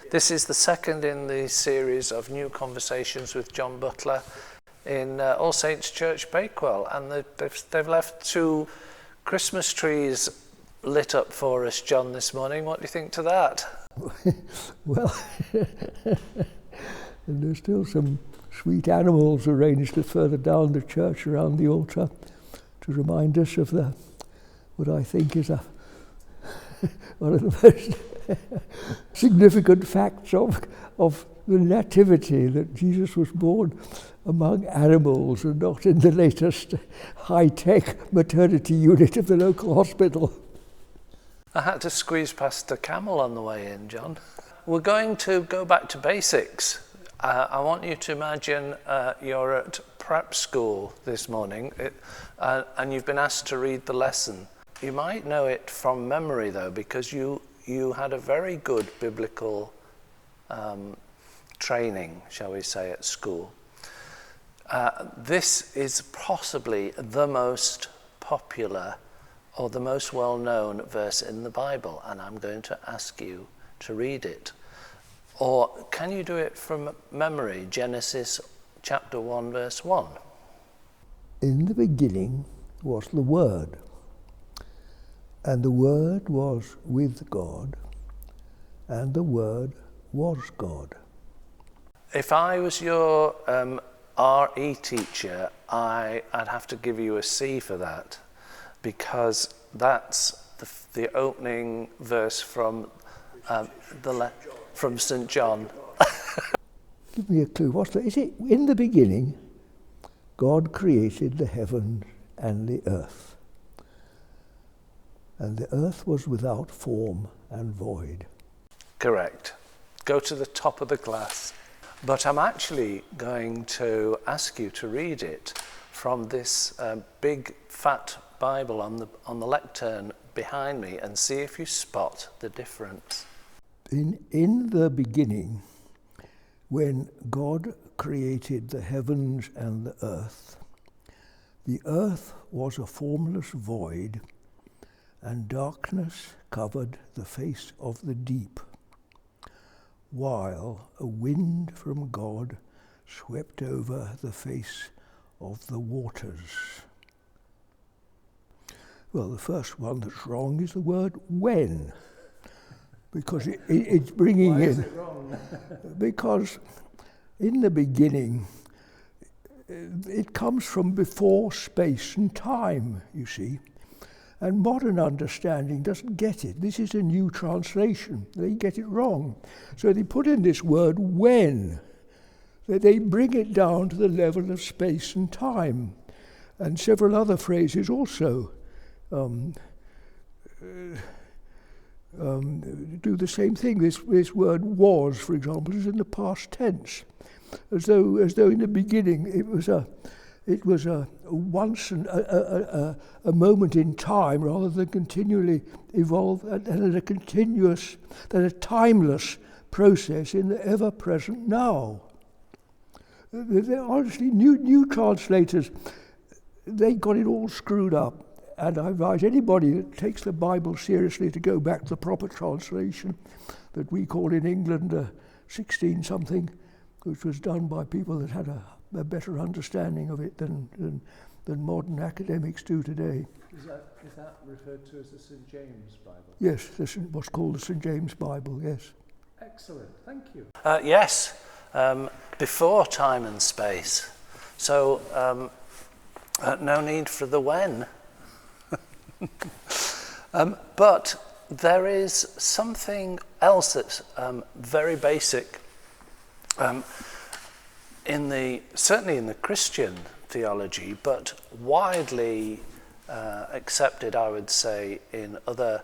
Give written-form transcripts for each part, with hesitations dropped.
This is the second in the series of new conversations with John Butler in All Saints Church, Bakewell, and they've left 2 Christmas trees lit up for us, John, this morning. What do you think to that? Well, and there's still some sweet animals arranged further down the church around the altar to remind us of what I think is one of the most significant facts of the nativity, that Jesus was born among animals and not in the latest high-tech maternity unit of the local hospital. I had to squeeze past a camel on the way in, John. We're going to go back to basics. I want you to imagine you're at prep school this morning and you've been asked to read the lesson. You might know it from memory, though, because you had a very good biblical training, shall we say, at school. This is possibly the most popular or the most well-known verse in the Bible, and I'm going to ask you to read it. Or can you do it from memory? Genesis chapter 1, verse 1. In the beginning was the Word, and the Word was with God, and the Word was God. If I was your RE teacher, I'd have to give you a C for that, because that's the opening verse from from St. John. Give me a clue. Is it in the beginning, God created the heavens and the earth, and the earth was without form and void. Correct. Go to the top of the glass. But I'm actually going to ask you to read it from this big fat Bible on the lectern behind me and see if you spot the difference. In the beginning, when God created the heavens and the earth was a formless void, and darkness covered the face of the deep, while a wind from God swept over the face of the waters. Well, the first one that's wrong is the word when, because it's bringing Why in... is it wrong? Because in the beginning, it comes from before space and time, you see. And modern understanding doesn't get it. This is a new translation. They get it wrong. So they put in this word when. They bring it down to the level of space and time. And several other phrases also do the same thing. This word was, for example, is in the past tense, as though in the beginning it was a once a moment in time, rather than continually evolve and a timeless process in the ever-present now. They're honestly new translators. They got it all screwed up. And I advise anybody that takes the Bible seriously to go back to the proper translation that we call in England 16-something, which was done by people that had a better understanding of it than modern academics do today. Is that referred to as the St. James Bible? Yes, this is what's called the St. James Bible, yes. Excellent, thank you. Yes, before time and space. So no need for the when. But there is something else that's very basic certainly in the Christian theology, but widely accepted, I would say, in other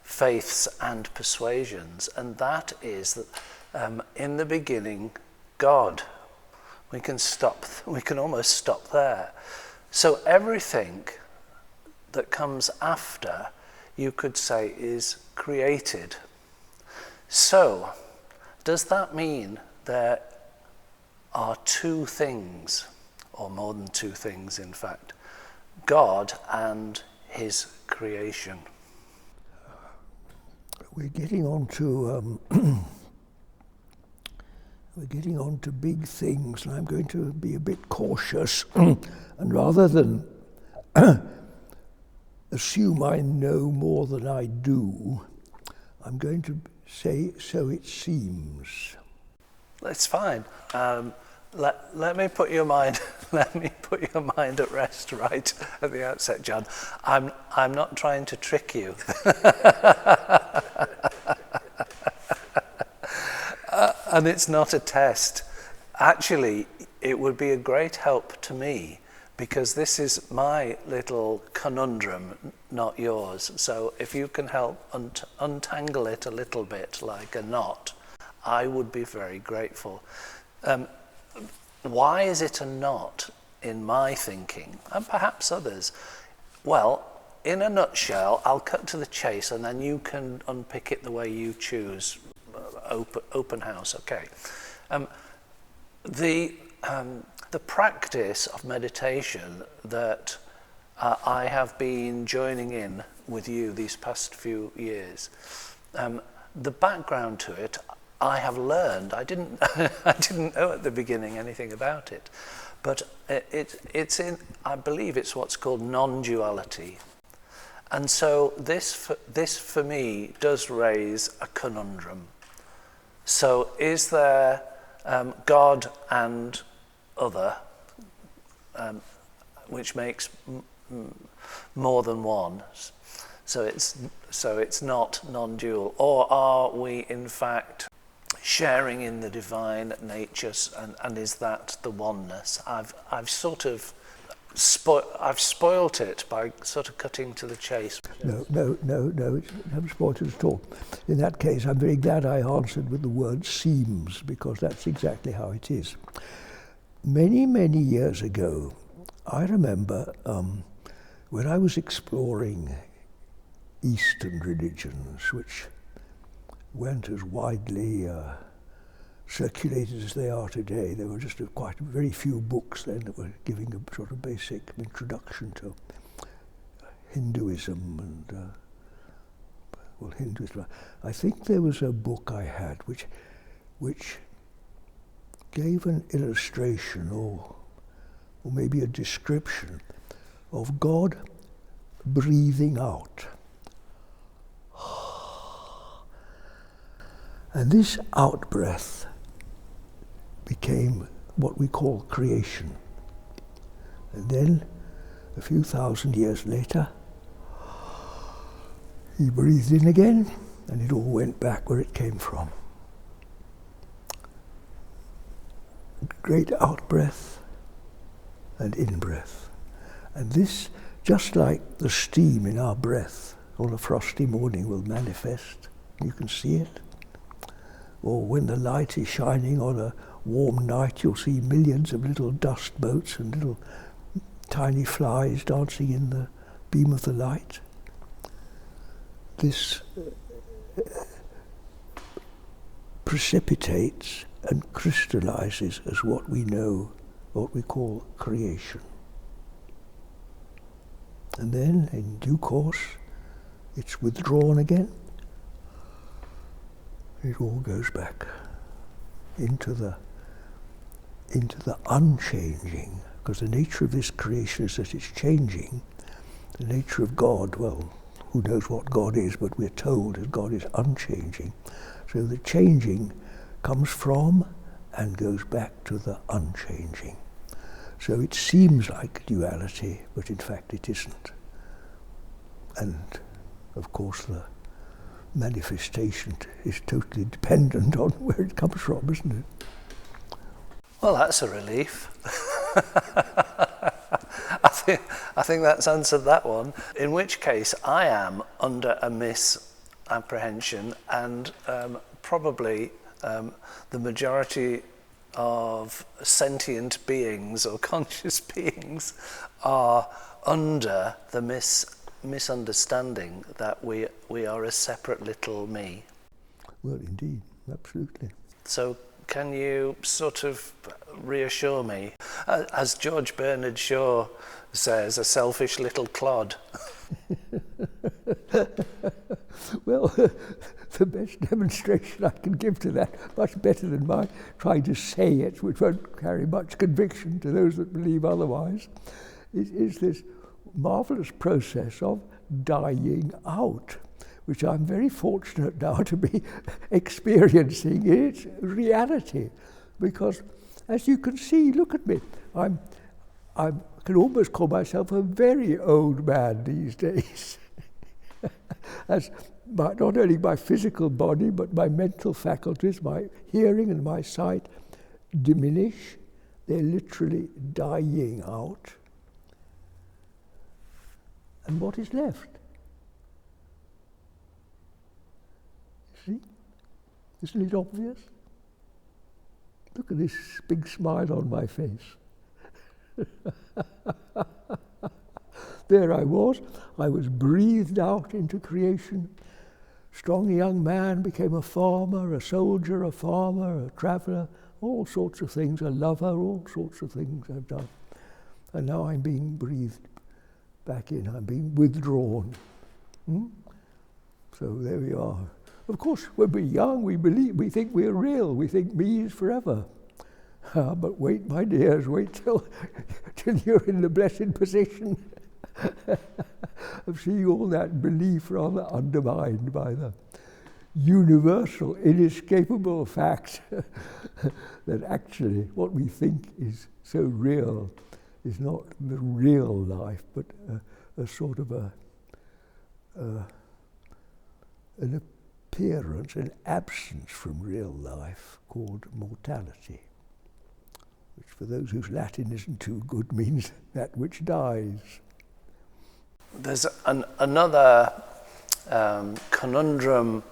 faiths and persuasions, and that is that in the beginning, God. We can almost stop there. So everything that comes after, you could say, is created. So, does that mean there are 2 things, or more than 2 things in fact, God and his creation? We're getting on to we're getting on to big things, and I'm going to be a bit cautious. And rather than assume I know more than I do, I'm going to say, so it seems. It's fine. Let me put your mind. Let me put your mind at rest right at the outset, John. I'm not trying to trick you. And it's not a test. Actually, it would be a great help to me, because this is my little conundrum, not yours. So if you can help untangle it a little bit like a knot, I would be very grateful. Why is it a knot in my thinking, and perhaps others? Well, in a nutshell, I'll cut to the chase, and then you can unpick it the way you choose. Open house, okay. The practice of meditation that I have been joining in with you these past few years, the background to it, I have learned. I didn't know at the beginning anything about it, but it's in. I believe it's what's called non-duality, and so this for me does raise a conundrum. So is there God and other, which makes more than one? So it's not non-dual, or are we in fact sharing in the divine natures, and is that the oneness? I've sort of spoilt it by sort of cutting to the chase. No, I haven't spoiled it at all. In that case, I'm very glad I answered with the word seems, because that's exactly how it is. Many, many years ago, I remember when I was exploring Eastern religions, which weren't as widely circulated as they are today. There were just quite very few books then that were giving a sort of basic introduction to Hinduism and Hinduism. I think there was a book I had which gave an illustration or maybe a description of God breathing out. And this out-breath became what we call creation. And then, a few thousand years later, he breathed in again, and it all went back where it came from. Great out-breath and in-breath. And this, just like the steam in our breath on a frosty morning will manifest, you can see it. Or when the light is shining on a warm night, you'll see millions of little dust motes and little tiny flies dancing in the beam of the light. This precipitates and crystallizes as what we know, what we call creation. And then, in due course, it's withdrawn again. It all goes back into the unchanging, because the nature of this creation is that it's changing. The nature of God, well, who knows what God is, but we're told that God is unchanging. So the changing comes from and goes back to the unchanging. So it seems like duality, but in fact it isn't. And of course the manifestation is totally dependent on where it comes from, isn't it? Well, that's a relief. I think that's answered that one. In which case, I am under a misapprehension, and probably the majority of sentient beings or conscious beings are under the misunderstanding that we are a separate little me. Well, indeed, absolutely. So can you sort of reassure me? As George Bernard Shaw says, a selfish little clod. Well, the best demonstration I can give to that, much better than my trying to say it, which won't carry much conviction to those that believe otherwise, is this marvelous process of dying out, which I'm very fortunate now to be experiencing in its reality. Because, as you can see, look at me, I can almost call myself a very old man these days. As not only my physical body, but my mental faculties, my hearing and my sight diminish. They're literally dying out. And what is left? See? Isn't it obvious? Look at this big smile on my face. There I was breathed out into creation. Strong young man, became a farmer, a soldier, a farmer, a traveller, all sorts of things, a lover, all sorts of things I've done. And now I'm being breathed back in, I'm being withdrawn. So there we are. Of course, when we're young, we think we're real, we think me is forever. But wait, my dears, wait till you're in the blessed position of seeing all that belief rather undermined by the universal, inescapable fact that actually what we think is so real is not the real life, but a sort of an appearance, an absence from real life called mortality, which for those whose Latin isn't too good means that which dies. There's another conundrum.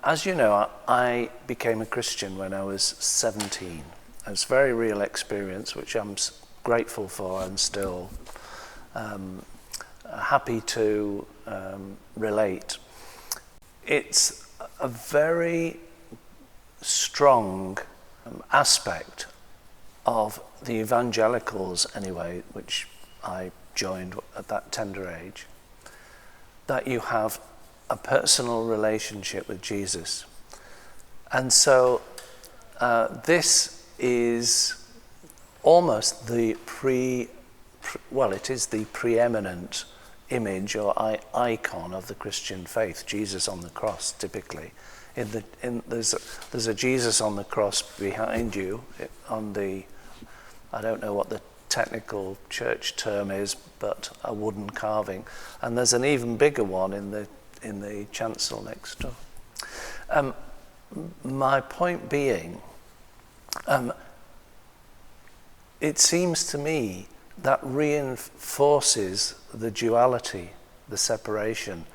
As you know, I became a Christian when I was 17. It was a very real experience, which I'm grateful for and still happy to relate. It's a very strong aspect of the evangelicals, anyway, which I joined at that tender age, that you have a personal relationship with Jesus. And so this is almost the it is the preeminent image or icon of the Christian faith, Jesus on the cross, typically. There's a Jesus on the cross behind you on the, I don't know what the technical church term is, but a wooden carving, and there's an even bigger one in the chancel next door. My point being, it seems to me that reinforces the duality, the separation.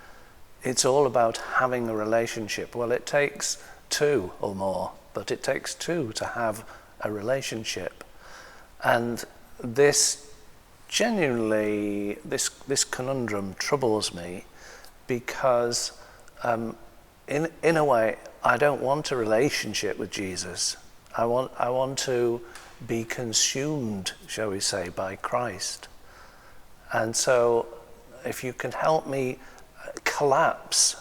It's all about having a relationship. Well, it takes two or more, but it takes two to have a relationship. And this genuinely, this conundrum troubles me because in a way, I don't want a relationship with Jesus. I want to be consumed, shall we say, by Christ. And so if you can help me collapse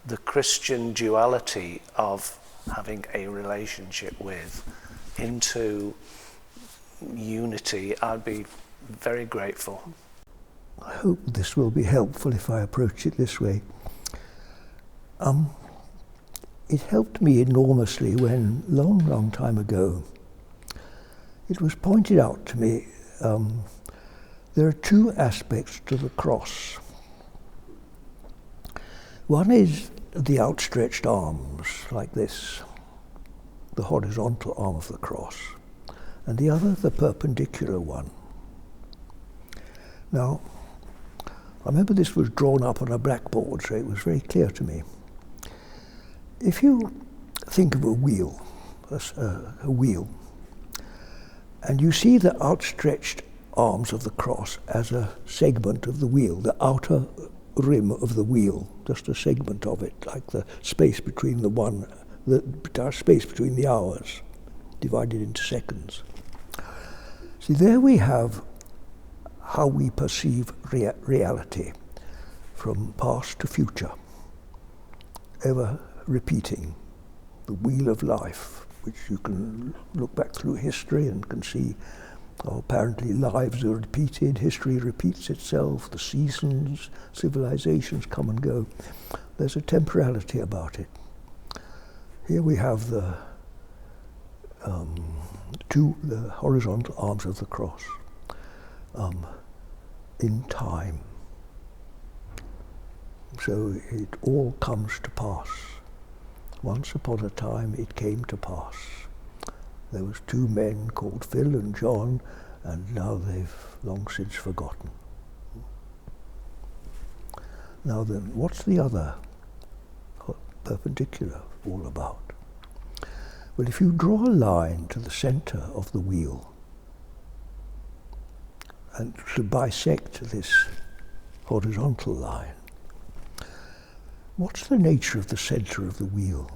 the Christian duality of having a relationship with into unity, I'd be very grateful. I hope this will be helpful if I approach it this way. It helped me enormously when, long time ago, it was pointed out to me there are two aspects to the cross. One is the outstretched arms, like this, the horizontal arm of the cross, and the other, the perpendicular one. Now, I remember this was drawn up on a blackboard, so it was very clear to me. If you think of a wheel, and you see the outstretched arms of the cross as a segment of the wheel, the outer rim of the wheel, just a segment of it, like the space between the space between the hours, divided into seconds. See, there we have how we perceive reality from past to future, ever repeating, the wheel of life, which you can look back through history and can see how apparently lives are repeated, history repeats itself, the seasons, civilizations come and go. There's a temporality about it. Here we have the horizontal arms of the cross in time. So it all comes to pass. Once upon a time it came to pass. There was two men called Phil and John, and now they've long since forgotten. Now then, what's the other perpendicular all about? Well, if you draw a line to the center of the wheel and to bisect this horizontal line, what's the nature of the center of the wheel?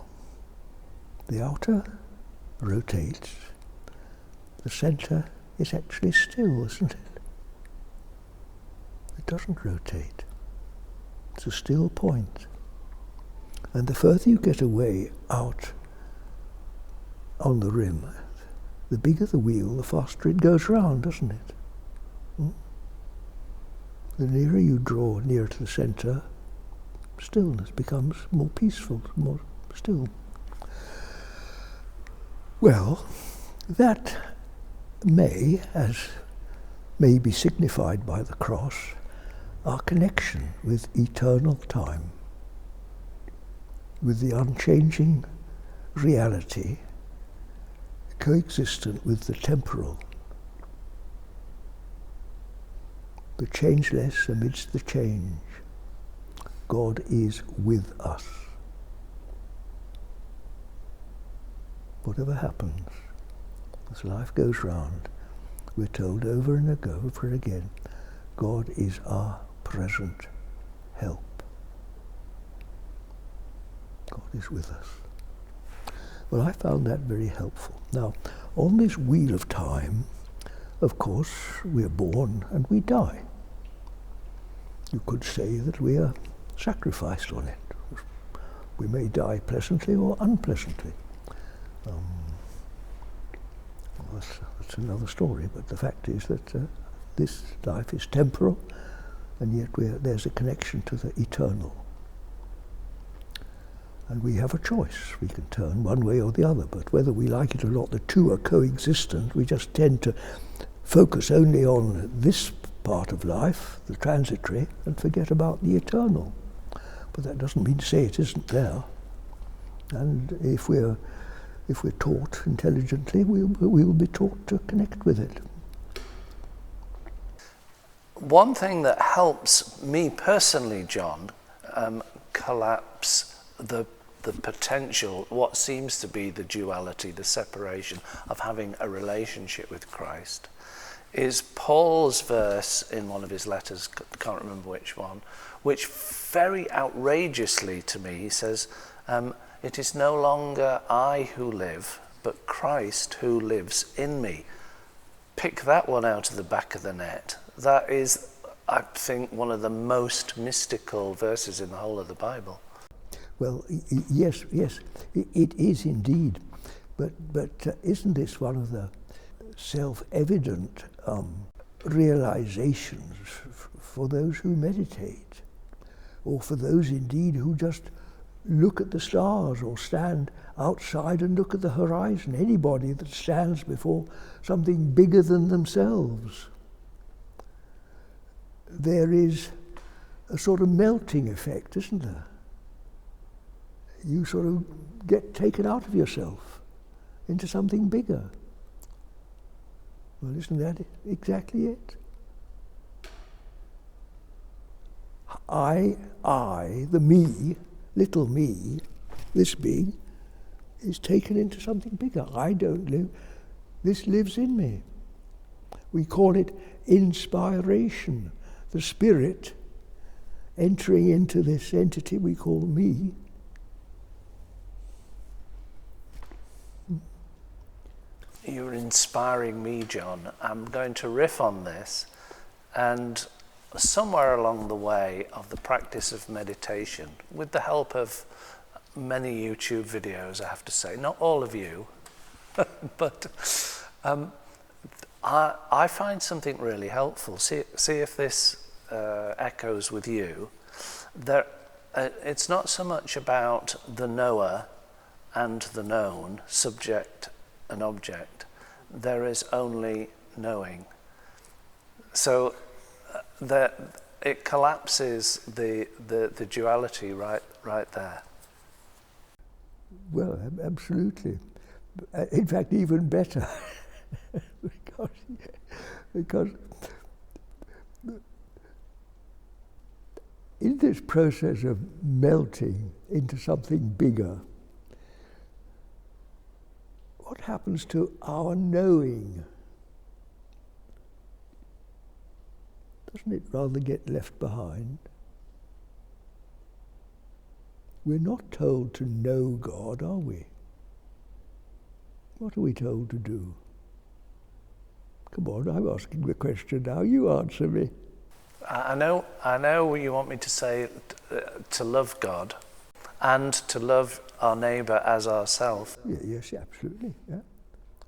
The outer rotates. The center is actually still, isn't it? It doesn't rotate. It's a still point. And the further you get away out on the rim, the bigger the wheel, the faster it goes round, doesn't it? The nearer you draw near to the center, stillness becomes more peaceful, more still. Well, that may be signified by the cross, our connection with eternal time, with the unchanging reality coexistent with the temporal, the changeless amidst the change. God is with us. Whatever happens, as life goes round, we're told over and over again, God is our present help. God is with us. Well, I found that very helpful. Now, on this wheel of time, of course, we're born and we die. You could say that we are sacrificed on it. We may die pleasantly or unpleasantly. That's another story, but the fact is that this life is temporal, and yet there's a connection to the eternal. And we have a choice. We can turn one way or the other, but whether we like it or not, the two are coexistent. We just tend to focus only on this part of life, the transitory, and forget about the eternal. But that doesn't mean to say it isn't there. And if we're taught intelligently, we will be taught to connect with it. One thing that helps me personally, John, collapse the potential, what seems to be the duality, the separation of having a relationship with Christ, is Paul's verse in one of his letters, can't remember which one, which very outrageously to me, he says, it is no longer I who live, but Christ who lives in me. Pick that one out of the back of the net. That is, I think, one of the most mystical verses in the whole of the Bible. Well, yes, it is indeed. But isn't this one of the self-evident realizations for those who meditate, or for those indeed who just look at the stars or stand outside and look at the horizon? Anybody that stands before something bigger than themselves, there is a sort of melting effect, isn't there? You sort of get taken out of yourself into something bigger. Well, isn't that exactly it? I, the me, little me, this big, is taken into something bigger. I don't live. This lives in me. We call it inspiration. The spirit entering into this entity we call me. You're inspiring me, John. I'm going to riff on this, and somewhere along the way of the practice of meditation, with the help of many YouTube videos, I have to say, not all of you, but I find something really helpful. See if this echoes with you. It's not so much about the knower and the known, subject and object. There is only knowing. So it collapses the duality right there. Well, absolutely. In fact, even better, because in this process of melting into something bigger, what happens to our knowing? Doesn't it rather get left behind? We're not told to know God, are we? What are we told to do? Come on, I'm asking the question now, you answer me. I know you want me to say to love God and to love our neighbour as ourselves. Yes, absolutely. Yeah.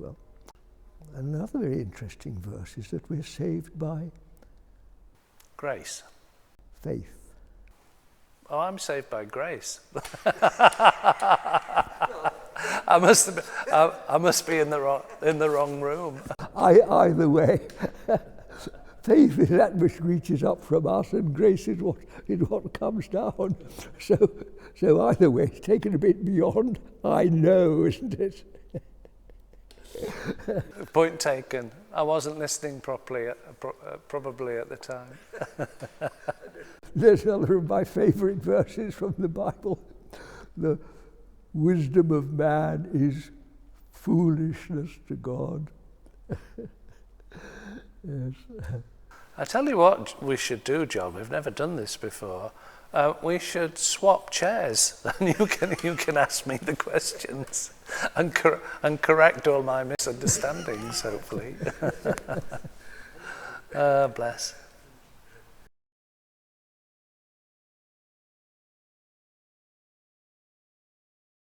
Well, another very interesting verse is that we're saved by grace. Faith. Oh, I'm saved by grace. I must be in the wrong room. Either way, faith is that which reaches up from us, and grace is what comes down. So either way, it's taken a bit beyond I know, isn't it? Point taken. I wasn't listening properly, probably at the time. There's another of my favourite verses from the Bible. The wisdom of man is foolishness to God. Yes. I tell you what we should do, John. We've never done this before. We should swap chairs, and you can ask me the questions and correct all my misunderstandings, hopefully. Bless.